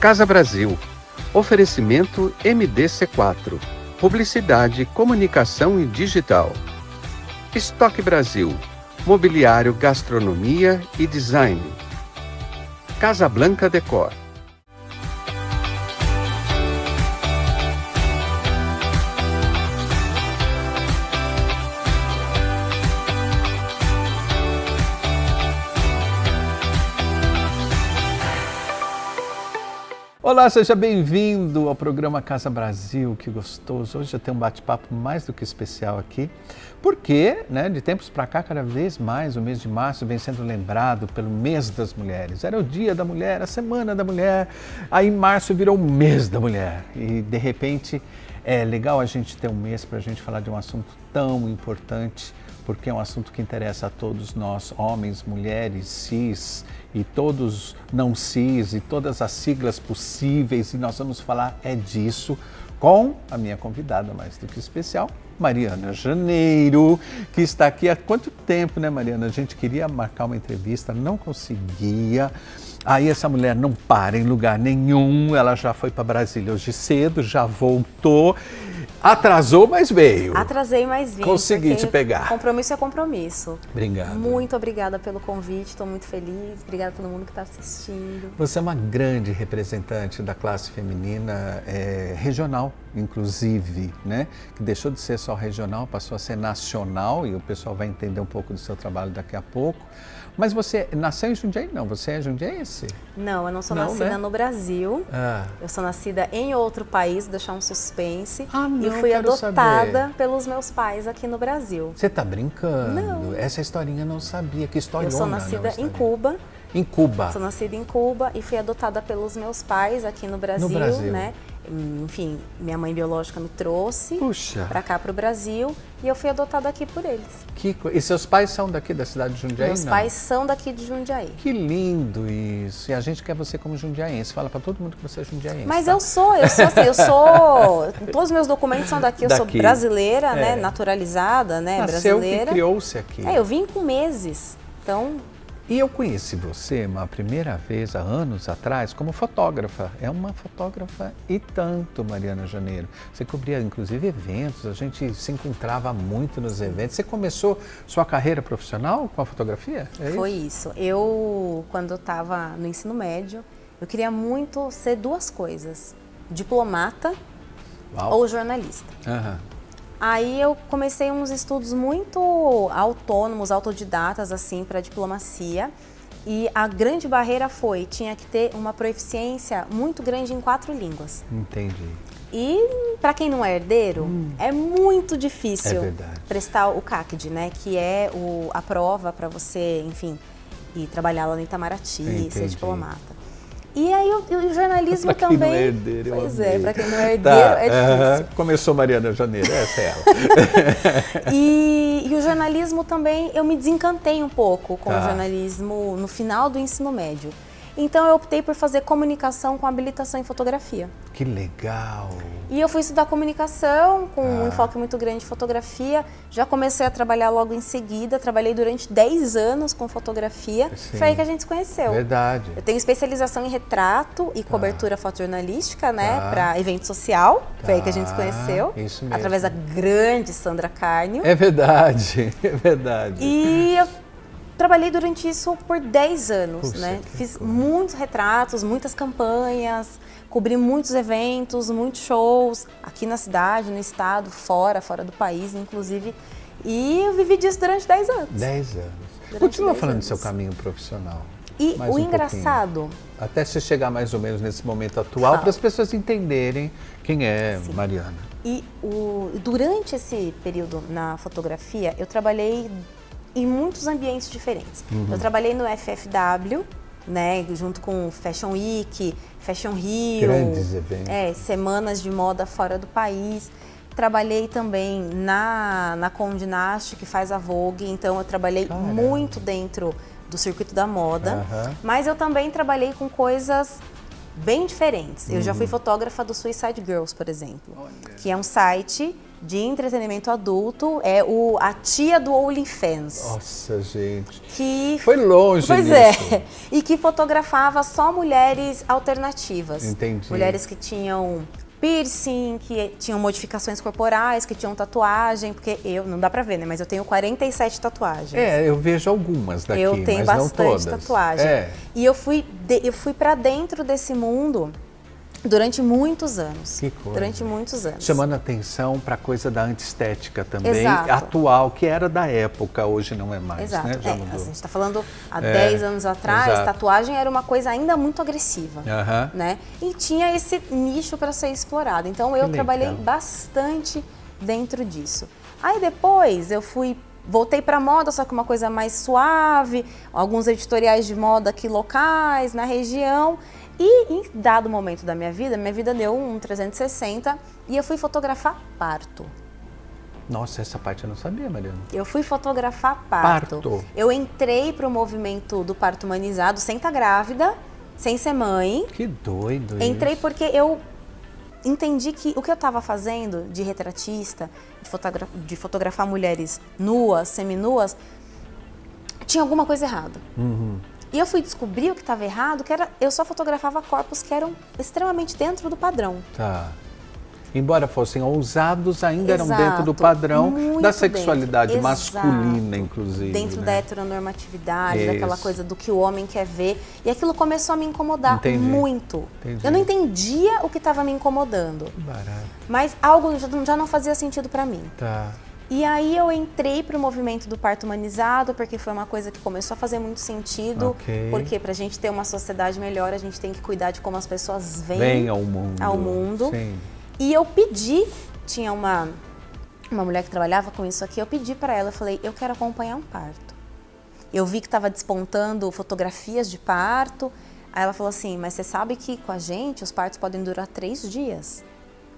Casa Brasil. Oferecimento MDC4. Publicidade, comunicação e digital. Estoque Brasil. Mobiliário, gastronomia e design. Casa Blanca Decor. Olá, seja bem-vindo ao programa Casa Brasil, que gostoso. Hoje eu tenho um bate-papo mais do que especial aqui, porque, de tempos para cá, cada vez mais o mês de março vem sendo lembrado pelo mês das mulheres. Era o dia da mulher, a semana da mulher, aí março virou o mês da mulher. E, de repente, é legal a gente ter um mês para a gente falar de um assunto tão importante, porque é um assunto que interessa a todos nós, homens, mulheres, cis e todos não cis e todas as siglas possíveis, e nós vamos falar disso com a minha convidada mais do que especial, Mariana Janeiro, que está aqui há quanto tempo, né, Mariana? A gente queria marcar uma entrevista, não conseguia. Aí essa mulher não para em lugar nenhum, ela já foi para Brasília hoje cedo, já voltou, atrasou, mas veio. Atrasei, mas vim. Consegui te pegar. Compromisso é compromisso. Obrigado. Muito obrigada pelo convite, estou muito feliz. Obrigada a todo mundo que está assistindo. Você é uma grande representante da classe feminina regional, inclusive, né? Que deixou de ser só regional, passou a ser nacional, e o pessoal vai entender um pouco do seu trabalho daqui a pouco. Mas você nasceu em Jundiaí? Não, você é jundiaense? Não, eu não sou nascida no Brasil. Eu sou nascida em outro país, vou deixar um suspense. E fui adotada pelos meus pais aqui no Brasil. Você está brincando? Não. Essa historinha eu não sabia. Que historiona? Eu sou nascida em Cuba. Em Cuba? Sou nascida em Cuba e fui adotada pelos meus pais aqui no Brasil, né? Enfim, minha mãe biológica me trouxe para cá, para o Brasil, e eu fui adotada aqui por eles. E seus pais são daqui da cidade de Jundiaí? Meus pais são daqui de Jundiaí. Que lindo isso! E a gente quer você como jundiaense. Fala para todo mundo que você é jundiaense. Mas tá? eu sou todos os meus documentos são daqui. Eu sou brasileira, né? Naturalizada, né? Nasceu brasileira. E criou-se aqui. Eu vim com meses, então... E eu conheci você uma primeira vez, há anos atrás, como fotógrafa. É uma fotógrafa e tanto, Mariana Janeiro. Você cobria, inclusive, eventos, a gente se encontrava muito nos eventos. Você começou sua carreira profissional com a fotografia? Foi isso. Eu, quando eu estava no ensino médio, eu queria muito ser duas coisas. Diplomata ou jornalista. Aí eu comecei uns estudos muito autônomos, autodidatas, assim, para diplomacia. E a grande barreira tinha que ter uma proficiência muito grande em 4 línguas. Entendi. E para quem não é herdeiro, é muito difícil prestar o CACD, né? Que é a prova para você, enfim, ir trabalhar lá no Itamaraty, ser diplomata. E aí o jornalismo também... Para quem não é herdeiro, Pois é, para quem não é herdeiro é difícil. Começou Mariana Janeiro, essa é ela. E o jornalismo também, eu me desencantei um pouco com o jornalismo no final do ensino médio. Então eu optei por fazer comunicação com habilitação em fotografia. Que legal! E eu fui estudar comunicação com um enfoque muito grande de fotografia. Já comecei a trabalhar logo em seguida, trabalhei durante 10 anos com fotografia. Sim. Foi aí que a gente se conheceu. Verdade. Eu tenho especialização em retrato e cobertura fotojornalística, né, para evento social. Foi aí que a gente se conheceu. Isso mesmo. Através da grande Sandra Carnio. É verdade, é verdade. E eu trabalhei durante isso por 10 anos, né? Fiz muitos retratos, muitas campanhas, cobri muitos eventos, muitos shows, aqui na cidade, no estado, fora do país, inclusive. E eu vivi disso durante 10 anos. 10 anos. Continua falando do seu caminho profissional. E o engraçado... Até você chegar mais ou menos nesse momento atual, para as pessoas entenderem quem é Mariana. E durante esse período na fotografia, eu trabalhei em muitos ambientes diferentes. Eu trabalhei no FFW, né, junto com Fashion Week, Fashion Rio. Grandes eventos. Semanas de moda fora do país. Trabalhei também na Condé Nast, que faz a Vogue, então eu trabalhei muito dentro do circuito da moda. Mas eu também trabalhei com coisas bem diferentes. Eu já fui fotógrafa do Suicide Girls, por exemplo, que é um site de entretenimento adulto, é a tia do OnlyFans. Nossa, gente. Que foi longe Pois nisso. é. E que fotografava só mulheres alternativas. Entendi. Mulheres que tinham piercing, que tinham modificações corporais, que tinham tatuagem, porque não dá pra ver, né? Mas eu tenho 47 tatuagens. Eu vejo algumas daqui, eu tenho mas bastante não todas. tatuagem. E eu fui pra dentro desse mundo durante muitos anos. Que coisa. Durante muitos anos. Chamando atenção para a coisa da antiestética também, Exato. Atual, que era da época, hoje não é mais, Exato. né? Já mudou. A gente está falando há 10 anos atrás, exato. Tatuagem era uma coisa ainda muito agressiva, né? E tinha esse nicho para ser explorado. Então eu trabalhei bastante dentro disso. Aí depois eu voltei para moda, só que uma coisa mais suave, alguns editoriais de moda aqui locais, na região. E em dado momento da minha vida deu um 360 e eu fui fotografar parto. Nossa, essa parte eu não sabia, Mariana. Eu fui fotografar parto. Eu entrei para o movimento do parto humanizado sem estar grávida, sem ser mãe. Que doido Entrei isso. porque eu entendi que o que eu estava fazendo de retratista, de fotografar mulheres nuas, seminuas, tinha alguma coisa errada. E eu fui descobrir o que estava errado, que era eu só fotografava corpos que eram extremamente dentro do padrão. Tá. Embora fossem ousados, ainda eram dentro do padrão da sexualidade masculina, inclusive. Dentro da heteronormatividade, daquela coisa do que o homem quer ver. E aquilo começou a me incomodar muito. Eu não entendia o que estava me incomodando. Que barato. Mas algo já não fazia sentido para mim. Tá. E aí eu entrei para o movimento do parto humanizado, porque foi uma coisa que começou a fazer muito sentido. Porque para a gente ter uma sociedade melhor, a gente tem que cuidar de como as pessoas vêm ao mundo. Sim. E eu pedi, tinha uma mulher que trabalhava com isso aqui, eu pedi para ela, eu falei, eu quero acompanhar um parto. Eu vi que estava despontando fotografias de parto. Aí ela falou assim, mas você sabe que com a gente os partos podem durar 3 dias?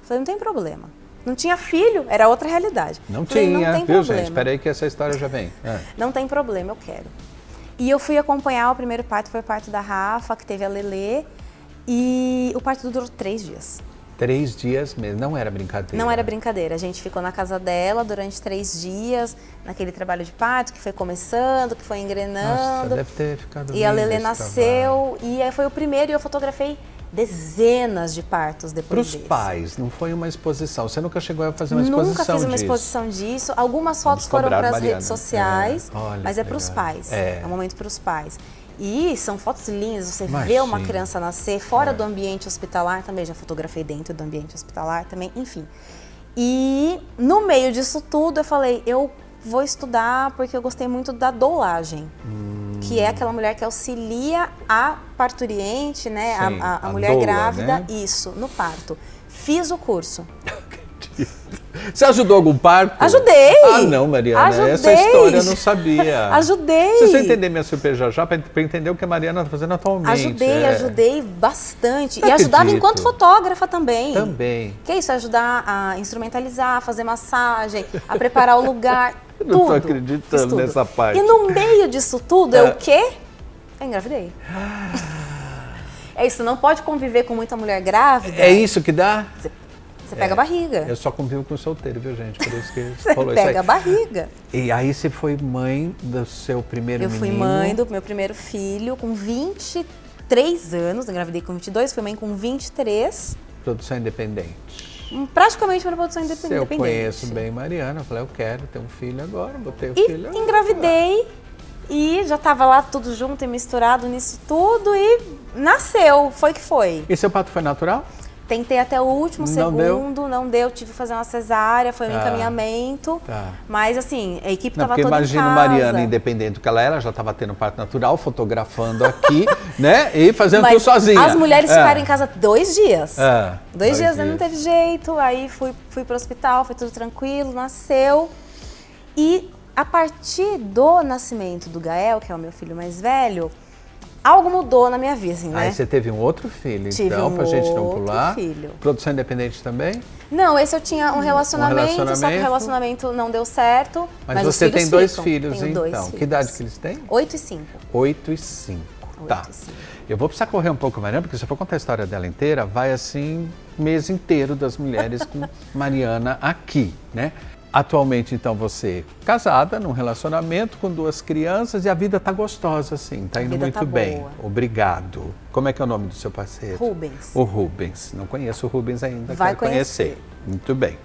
Eu falei, não tem problema. Não tinha filho, era outra realidade. Não falei, tinha, não tem viu problema. gente? Espera aí que essa história já vem. Não tem problema, eu quero. E eu fui acompanhar o primeiro parto, foi o parto da Rafa, que teve a Lelê. E o parto durou 3 dias. 3 dias mesmo, não era brincadeira. Não era brincadeira, a gente ficou na casa dela durante 3 dias, naquele trabalho de parto que foi começando, que foi engrenando. Nossa, deve ter ficado E a Lelê esse nasceu, e aí foi o primeiro e eu fotografei dezenas de partos depois desse. Para os pais, não foi uma exposição, você nunca chegou a fazer uma exposição disso? Nunca fiz uma exposição disso, algumas fotos foram para as redes sociais, mas é para os pais, é um momento para os pais. E são fotos lindas, você vê uma criança nascer fora do ambiente hospitalar, também já fotografei dentro do ambiente hospitalar também, enfim. E no meio disso tudo eu falei, eu vou estudar porque eu gostei muito da doulagem, que é aquela mulher que auxilia a parturiente, né, a mulher doula, grávida, né? Isso, no parto. Fiz o curso. Você ajudou algum parto? Ajudei! Ah, não, Mariana, ajudei. Essa história eu não sabia. Ajudei! Se você entender minha surpresa já, para entender o que a Mariana está fazendo atualmente. Ajudei bastante. E ajudava enquanto fotógrafa também. Também. Que é isso, ajudar a instrumentalizar, a fazer massagem, a preparar o lugar, tudo. Não tô acreditando nessa parte. E no meio disso tudo, eu o quê? Eu engravidei. É isso, não pode conviver com muita mulher grávida. É isso que dá? Você pega a barriga. Eu só convivo com solteiro, viu, gente? Por isso que você falou pega isso aí. a barriga. E aí você foi mãe do seu primeiro menino? Eu fui mãe do meu primeiro filho com 23 anos. Engravidei com 22, fui mãe com 23. Produção independente. Praticamente uma produção independente. Eu conheço bem Mariana. Eu falei, eu quero ter um filho agora. Botei o filho agora. Engravidei. E já estava lá tudo junto e misturado nisso tudo. E nasceu. Foi que foi. E seu parto foi natural? Tentei até o último segundo, não deu, tive que fazer uma cesárea, foi um encaminhamento. Mas assim, a equipe estava toda em casa. Imagina Mariana, independente do que ela era, já estava tendo parto natural, fotografando aqui, né? E fazendo tudo sozinha. As mulheres ficaram em casa 2 dias. 2 dias não teve jeito, aí fui pro hospital, foi tudo tranquilo, nasceu. E a partir do nascimento do Gael, que é o meu filho mais velho, algo mudou na minha vida, assim, né? Aí você teve um outro filho, então, pra gente não pular. Filho. Produção independente também? Não, esse eu tinha um relacionamento, só que o relacionamento não deu certo. Mas você tem 2 filhos, Tenho então. 2 filhos. Que idade que eles têm? 8 e 5. 8 e 5. Tá. Eu vou precisar correr um pouco, Mariana, porque se eu for contar a história dela inteira, vai assim, mês inteiro das mulheres com Mariana aqui, né? Atualmente, então, você casada, num relacionamento com 2 crianças e a vida tá gostosa, assim, tá indo muito bem. Boa. Obrigado. Como é que é o nome do seu parceiro? Rubens. O Rubens. Não conheço o Rubens ainda, vai quero conhecer. Muito bem.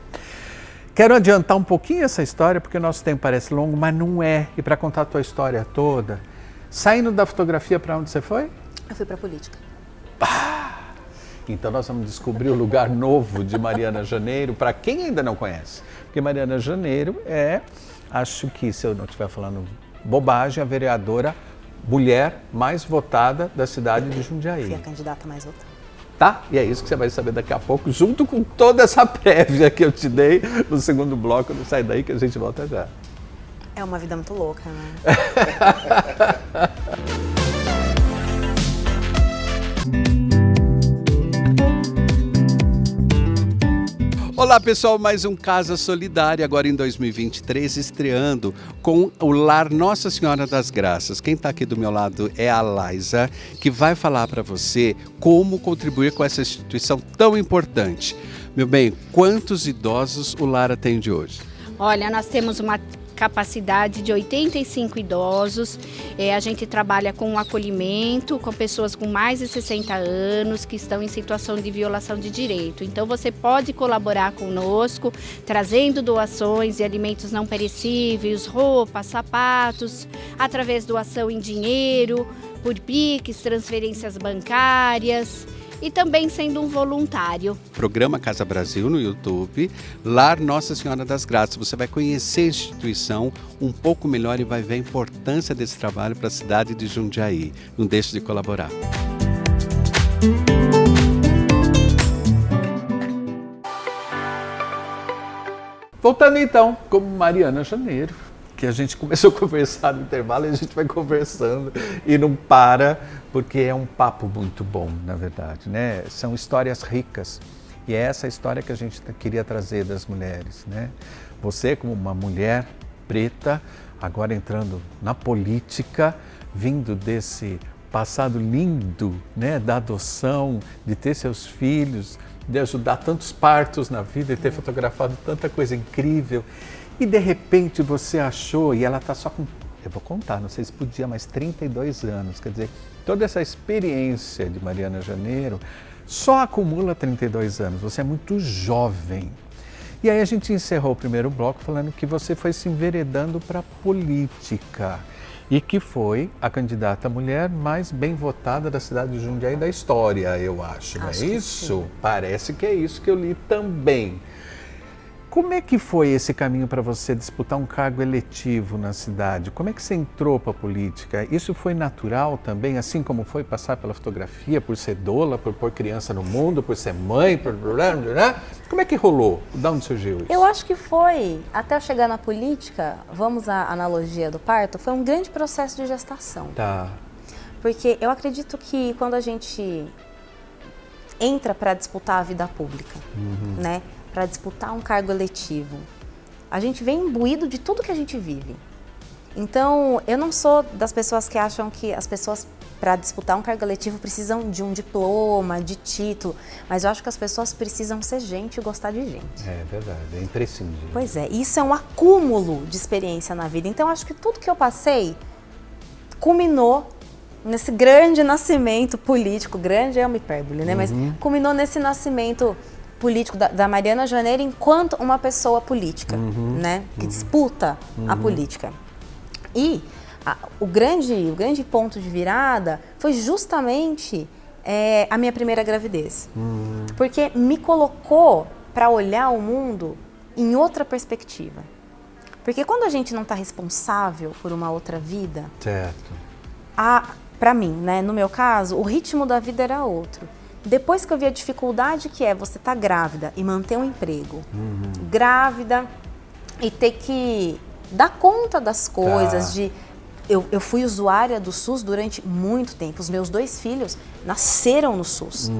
Quero adiantar um pouquinho essa história, porque o nosso tempo parece longo, mas não é. E para contar a tua história toda, saindo da fotografia, para onde você foi? Eu fui para política. Então nós vamos descobrir o lugar novo de Mariana Janeiro, para quem ainda não conhece. Porque Mariana Janeiro é, acho que, se eu não estiver falando bobagem, a vereadora mulher mais votada da cidade de Jundiaí. Fui a candidata mais votada. Tá? E é isso que você vai saber daqui a pouco, junto com toda essa prévia que eu te dei no segundo bloco. Não sai daí que a gente volta já. É uma vida muito louca, né? Olá pessoal, mais um Casa Solidária, agora em 2023, estreando com o Lar Nossa Senhora das Graças. Quem está aqui do meu lado é a Laisa, que vai falar para você como contribuir com essa instituição tão importante. Meu bem, quantos idosos o Lar atende hoje? Olha, nós temos uma capacidade de 85 idosos, a gente trabalha com acolhimento, com pessoas com mais de 60 anos que estão em situação de violação de direito. Então você pode colaborar conosco, trazendo doações de alimentos não perecíveis, roupas, sapatos, através de doação em dinheiro, por Pix, transferências bancárias. E também sendo um voluntário. Programa Casa Brasil no YouTube, Lar Nossa Senhora das Graças. Você vai conhecer a instituição um pouco melhor e vai ver a importância desse trabalho para a cidade de Jundiaí. Não deixe de colaborar. Voltando então, como Mariana Janeiro, que a gente começou a conversar no intervalo e a gente vai conversando e não para, porque é um papo muito bom, na verdade, né? São histórias ricas e é essa história que a gente queria trazer das mulheres, né? Você como uma mulher preta, agora entrando na política, vindo desse passado lindo, né? Da adoção, de ter seus filhos, de ajudar tantos partos na vida e ter fotografado tanta coisa incrível. E de repente você achou, e ela está só com, eu vou contar, não sei se podia, mas 32 anos. Quer dizer, toda essa experiência de Mariana Janeiro só acumula 32 anos. Você é muito jovem. E aí a gente encerrou o primeiro bloco falando que você foi se enveredando para a política. E que foi a candidata mulher mais bem votada da cidade de Jundiaí da história, eu acho. Não é isso? Sim. Parece que é isso que eu li também. Como é que foi esse caminho para você disputar um cargo eletivo na cidade? Como é que você entrou para a política? Isso foi natural também, assim como foi passar pela fotografia, por ser doula, por pôr criança no mundo, por ser mãe, por... Como é que rolou? De onde surgiu isso? Eu acho que foi, até eu chegar na política, vamos à analogia do parto, foi um grande processo de gestação. Tá. Porque eu acredito que quando a gente entra para disputar a vida pública, né? Para disputar um cargo eletivo, a gente vem imbuído de tudo que a gente vive. Então, eu não sou das pessoas que acham que as pessoas, para disputar um cargo eletivo, precisam de um diploma, de título, mas eu acho que as pessoas precisam ser gente e gostar de gente. É verdade, é imprescindível. Pois é, isso é um acúmulo de experiência na vida. Então, acho que tudo que eu passei culminou nesse grande nascimento político, grande é uma hipérbole, né? Mas culminou nesse nascimento político da Mariana Janeiro enquanto uma pessoa política, né? Que disputa a política. E o grande ponto de virada foi justamente a minha primeira gravidez. Porque me colocou para olhar o mundo em outra perspectiva. Porque quando a gente não está responsável por uma outra vida, certo. Para mim, né? No meu caso, o ritmo da vida era outro. Depois que eu vi a dificuldade que é você estar grávida e manter um emprego, grávida e ter que dar conta das coisas, eu fui usuária do SUS durante muito tempo, os meus 2 filhos nasceram no SUS.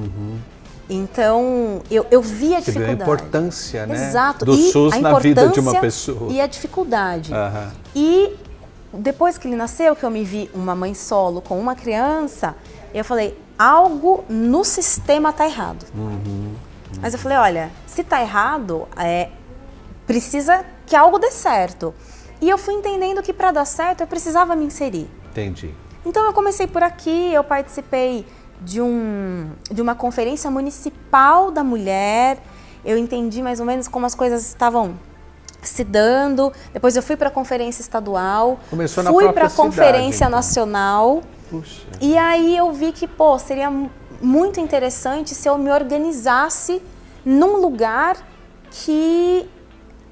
Então, eu vi a dificuldade. Você viu a importância, né? Exato. Do SUS na vida de uma pessoa. E a dificuldade. E depois que ele nasceu, que eu me vi uma mãe solo com uma criança, eu falei, algo no sistema tá errado. Mas eu falei, olha, se tá errado, precisa que algo dê certo. E eu fui entendendo que para dar certo eu precisava me inserir. Entendi. Então eu comecei por aqui, eu participei de uma conferência municipal da mulher, eu entendi mais ou menos como as coisas estavam se dando, depois eu fui para a conferência estadual, fui para a conferência então. Nacional. Puxa. E aí eu vi que, seria muito interessante se eu me organizasse num lugar que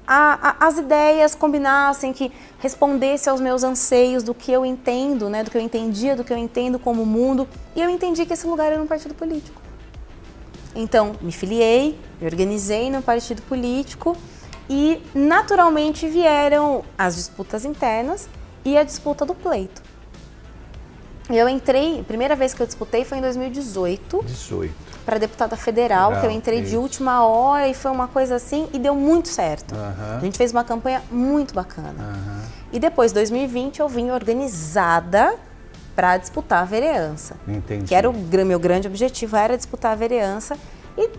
as ideias combinassem, que respondesse aos meus anseios do que eu entendo, né, do que eu entendia, do que eu entendo como mundo. E eu entendi que esse lugar era um partido político. Então, me filiei, me organizei no partido político e, naturalmente, vieram as disputas internas e a disputa do pleito. Eu entrei, a primeira vez que eu disputei foi em 2018. Para deputada federal, que eu entrei de última hora e foi uma coisa assim, e deu muito certo. A gente fez uma campanha muito bacana. E depois, 2020, eu vim organizada para disputar a vereança. Entendi. Que era o meu grande objetivo, era disputar a vereança. E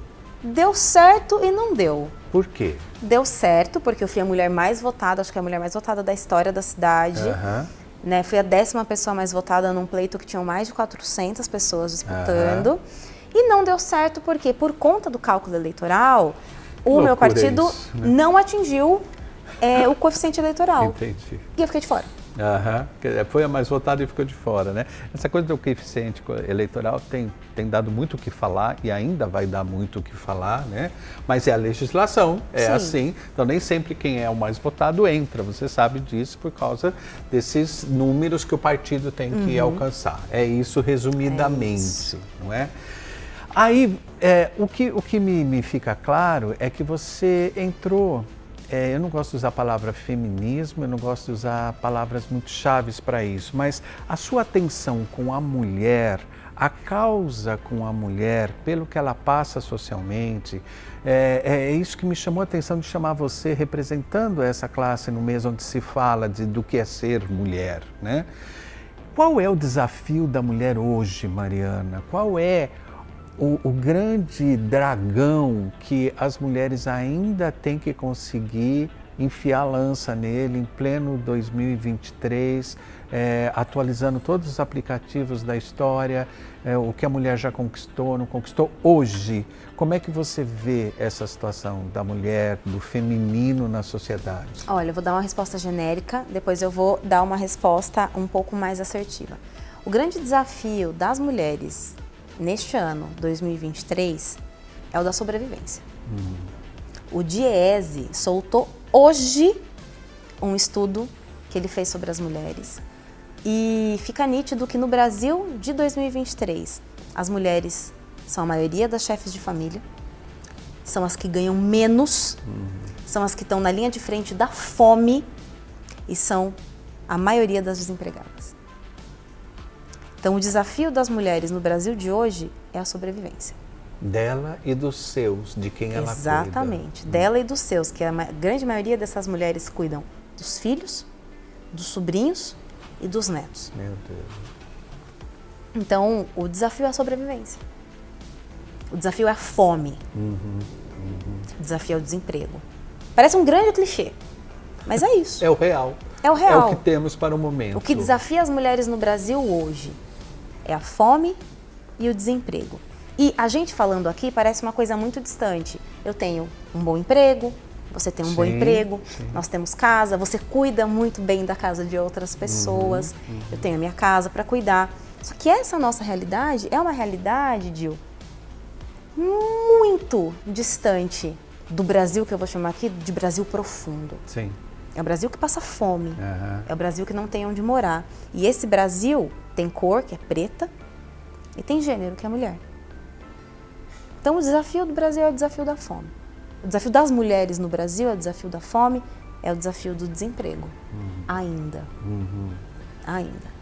deu certo e não deu. Por quê? Deu certo, porque eu fui a mulher mais votada, acho que é a mulher mais votada da história da cidade. Né? Fui a 10ª pessoa mais votada num pleito que tinham mais de 400 pessoas disputando. E não deu certo porque, por conta do cálculo eleitoral, o meu partido não atingiu o coeficiente eleitoral. Entendi. E eu fiquei de fora. Foi a mais votada e ficou de fora, né? Essa coisa do coeficiente eleitoral tem dado muito o que falar e ainda vai dar muito o que falar, né? Mas é a legislação, é assim. Então nem sempre quem é o mais votado entra, você sabe disso por causa desses números que o partido tem que alcançar. É isso resumidamente, não é? Aí, o que me fica claro é que você entrou, eu não gosto de usar a palavra feminismo, eu não gosto de usar palavras muito chaves para isso, mas a sua atenção com a mulher, a causa com a mulher, pelo que ela passa socialmente, é isso que me chamou a atenção de chamar você representando essa classe no mês onde se fala do que é ser mulher, né? Qual é o desafio da mulher hoje, Mariana? Qual é o grande dragão que as mulheres ainda têm que conseguir enfiar a lança nele em pleno 2023, atualizando todos os aplicativos da história, o que a mulher já conquistou, não conquistou hoje? Como é que você vê essa situação da mulher, do feminino na sociedade? Olha, eu vou dar uma resposta genérica, depois eu vou dar uma resposta um pouco mais assertiva. O grande desafio das mulheres neste ano, 2023, é o da sobrevivência. O DIEESE soltou hoje um estudo que ele fez sobre as mulheres e fica nítido que no Brasil de 2023, as mulheres são a maioria das chefes de família, são as que ganham menos, são as que estão na linha de frente da fome e são a maioria das desempregadas. Então, o desafio das mulheres no Brasil de hoje é a sobrevivência. Dela e dos seus, de quem ela cuida. Exatamente, dela e dos seus, que a grande maioria dessas mulheres cuidam dos filhos, dos sobrinhos e dos netos. Meu Deus. Então, o desafio é a sobrevivência. O desafio é a fome. O desafio é o desemprego. Parece um grande clichê, mas é isso. É o real. É o real. É o que temos para o momento. O que desafia as mulheres no Brasil hoje é a fome e o desemprego. E a gente falando aqui parece uma coisa muito distante. Eu tenho um bom emprego, você tem um bom emprego, nós temos casa, você cuida muito bem da casa de outras pessoas, eu tenho a minha casa para cuidar. Só que essa nossa realidade é uma realidade, Dil, muito distante do Brasil, que eu vou chamar aqui de Brasil profundo. Sim. É o Brasil que passa fome, é o Brasil que não tem onde morar. E esse Brasil tem cor, que é preta, e tem gênero, que é mulher. Então o desafio do Brasil é o desafio da fome. O desafio das mulheres no Brasil é o desafio da fome, é o desafio do desemprego. Ainda. Ainda.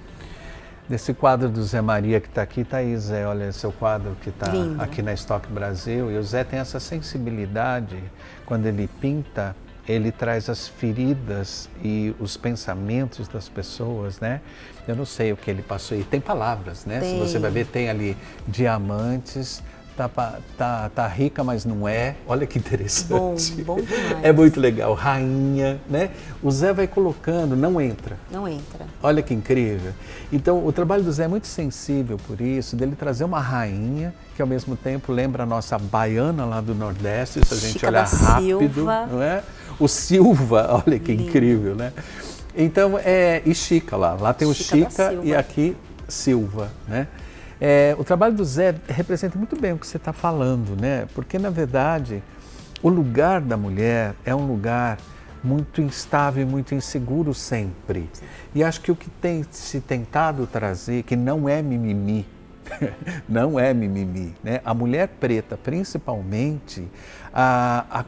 Desse quadro do Zé Maria que está aqui, Thaís, olha, seu quadro que está aqui na Stock Brasil, e o Zé tem essa sensibilidade, quando ele pinta, ele traz as feridas e os pensamentos das pessoas, né? Eu não sei o que ele passou aí. Tem palavras, né? Se você vai ver, tem ali diamantes, tá rica, mas não é. Olha que interessante. Bom demais. É muito legal. Rainha, né? O Zé vai colocando, não entra. Não entra. Olha que incrível. Então, o trabalho do Zé é muito sensível por isso, dele trazer uma rainha, que ao mesmo tempo lembra a nossa baiana lá do Nordeste, se a gente Chica olhar rápido, Silva. não é? O Silva, olha que incrível, né? Então, e Chica lá tem o Chica e aqui Silva, né? O trabalho do Zé representa muito bem o que você está falando, né? Porque, na verdade, o lugar da mulher é um lugar muito instável e muito inseguro sempre. E acho que o que tem se tentado trazer, que não é mimimi, não é mimimi, né? A mulher preta, principalmente,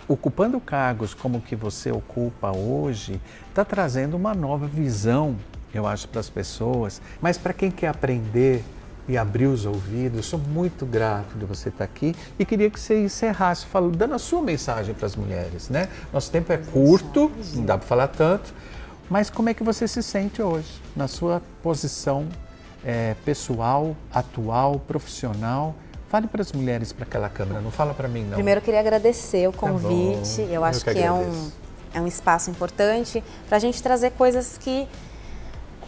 ocupando cargos como o que você ocupa hoje, está trazendo uma nova visão, eu acho, para as pessoas. Mas para quem quer aprender e abrir os ouvidos, eu sou muito grato de você estar aqui e queria que você encerrasse dando a sua mensagem para as mulheres, né? Nosso tempo é curto, não dá para falar tanto, mas como é que você se sente hoje, na sua posição pessoal, atual, profissional? Fale para as mulheres, para aquela câmera, não fala para mim não. Primeiro eu queria agradecer o convite, eu acho que é um espaço importante para a gente trazer coisas que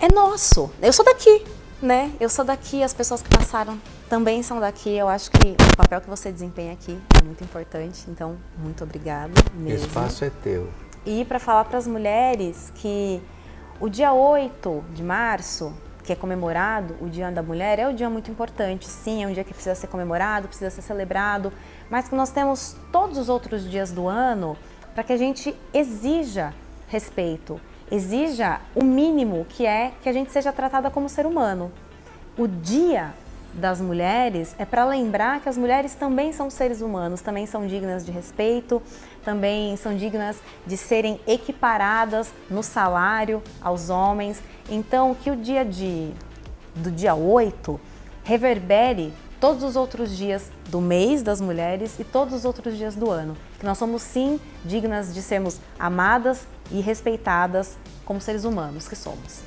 é nosso. Eu sou daqui, né? Eu sou daqui, as pessoas que passaram também são daqui. Eu acho que o papel que você desempenha aqui é muito importante, então muito obrigada mesmo. O espaço é teu. E para falar para as mulheres que o dia 8 de março, que é comemorado, o Dia da Mulher, é um dia muito importante, sim, é um dia que precisa ser comemorado, precisa ser celebrado, mas que nós temos todos os outros dias do ano para que a gente exija respeito, exija o mínimo, que é que a gente seja tratada como ser humano. O Dia das Mulheres é para lembrar que as mulheres também são seres humanos, também são dignas de respeito, também são dignas de serem equiparadas no salário aos homens. Então, que o dia do dia 8 reverbere todos os outros dias do mês das mulheres e todos os outros dias do ano. Que nós somos, sim, dignas de sermos amadas e respeitadas como seres humanos que somos.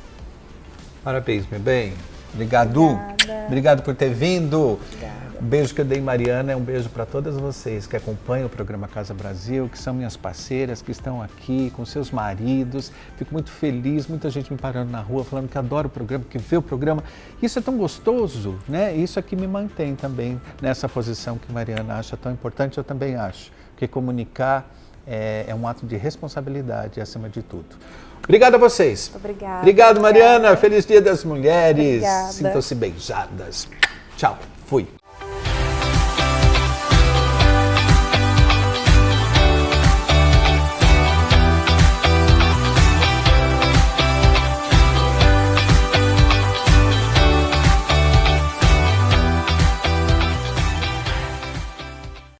Parabéns, meu bem. Obrigado. Obrigada. Obrigado por ter vindo. Obrigada. Um beijo que eu dei, Mariana, é um beijo para todas vocês que acompanham o programa Casa Brasil, que são minhas parceiras, que estão aqui com seus maridos. Fico muito feliz, muita gente me parando na rua falando que adora o programa, que vê o programa. Isso é tão gostoso, né? Isso aqui me mantém também nessa posição que Mariana acha tão importante, eu também acho. Porque comunicar é um ato de responsabilidade acima de tudo. Obrigado a vocês. Muito obrigada. Obrigado, Mariana. Feliz Dia das Mulheres. Obrigada. Sintam-se beijadas. Tchau. Fui.